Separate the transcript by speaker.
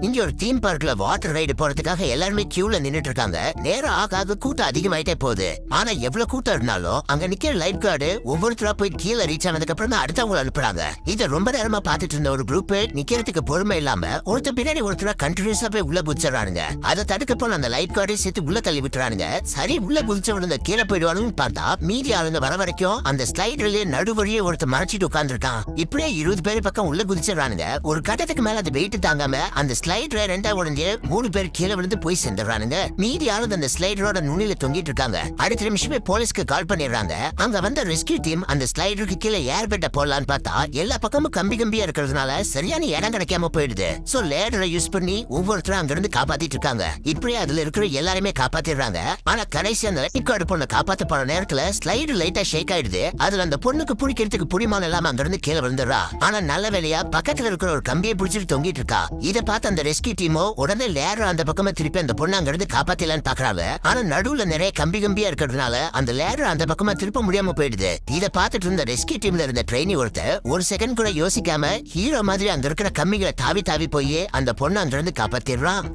Speaker 1: இங்க ஒரு தீம் பார்க்ல வாட்டர் ரைடு போறதுக்காக எல்லாருமே கியூல நின்னுட்டு இருக்காங்க. நேரம் ஆகாத கூட்டம் அதிகமாயிட்டே போகுது. ஆனா எவ்வளவு கூட்டம் இருந்தாலும் அங்க நிக்கிற லைஃப் கார்டு ஒவ்வொருத்தரா போய் கீழே ரீச் ஆனதுக்கு அப்புறம் தான் அடுத்தவங்க அனுப்புறாங்க. இத ரொம்ப நேரமா பாத்துட்டு இருந்த ஒரு குரூப் நிக்கிறதுக்கு பொறுமை இல்லாம ஒருத்தர் பின்னாடி ஒருத்தரா கண்டினியூஸா போய் உள்ள குதிச்சிடறானுங்க. அதை தடுக்க போன அந்த லைஃப் கார்டை சேர்த்து உள்ள தள்ளி விட்டுறானுங்க. சரி உள்ள குதிச்சவங்க கீழே போயிடுவானுன்னு பார்த்தா மீதி ஆளுங்க வர வரைக்கும் அந்த ஸ்லைடர்லயே நடுவழியே ஒருத்தர் மறைச்சிட்டு உட்கார்ந்துருக்கான். இப்படியே 20 பேர் பக்கம் உள்ள குதிச்சிடறானுங்க. ஒரு கட்டத்துக்கு மேல அது வெயிட் தாங்காம அந்த ஸ்லைடரை ரெண்டா உடஞ்சு 3 பேர் கீழே விழுந்து போய் சேர்ந்துடுறானுங்க. மீதி ஆளுங்க அந்த ஸ்லைடரோட நுனியில தொங்கிட்டு இருக்காங்க. அடுத்த நிமிஷமே போலீஸ்க்கு கால் பண்ணிடுறாங்க. அங்க வந்த ரெஸ்கியூ டீம் அந்த ஸ்லைடருக்கு கீழே ஏர் பெட்ட போடலான்னு பார்த்தா எல்லா பக்கமும் கம்பி கம்பியா இருக்கிறதுனால சரியான இடம் கிடைக்காம போயிடுது. சோ லேடரை யூஸ் பண்ணி ஒவ்வொருத்தரும் அங்க இருந்து காப்பாத்திட்டு இருக்காங்க. இப்படியே அதுல இருக்கிற எல்லாருமே காப்பாத்திடுறாங்க. ஆனா கடைசி அந்த ரெக்கார்டு பொண்ணை காப்பாத்த போன நேரத்துல ஸ்லைடு லைட்டா ஷேக் ஆயிடுது. அதுல அந்த பொண்ணுக்கு பிடிக்கிறதுக்கு புடிமான இல்லாம அங்க இருந்து கீழே விழுந்துடுறா. ஆனா நல்ல வேலையா பக்கத்துல இருக்கிற ஒரு கம்பியை பிடிச்சிட்டு தொங்கிட்டு இருக்கா. இதை பார்த்து அந்த ரெஸ்கியூ டீமோ உடனே லேடர் அந்த பக்கமா திருப்பி அந்த பொண்ணு அங்க இருந்து காப்பாத்தலான்னு பாக்குறாங்க. ஆனா நடுவுல நிறைய கம்பி கம்பியா இருக்கிறதுனால அந்த லேடர் அந்த பக்கமா திருப்ப முடியாம போயிடுது. இதை பார்த்துட்டு இருந்த ரெஸ்கியூ டீம்ல இருந்த ட்ரெயினி ஒருத்தர் ஒரு செகண்ட் கூட யோசிக்காம ஹீரோ மாதிரி அங்க இருக்கிற கம்பிகளை தாவி தாவி போய் அந்த பொண்ணு அங்க இருந்து காப்பாத்திடுறான்.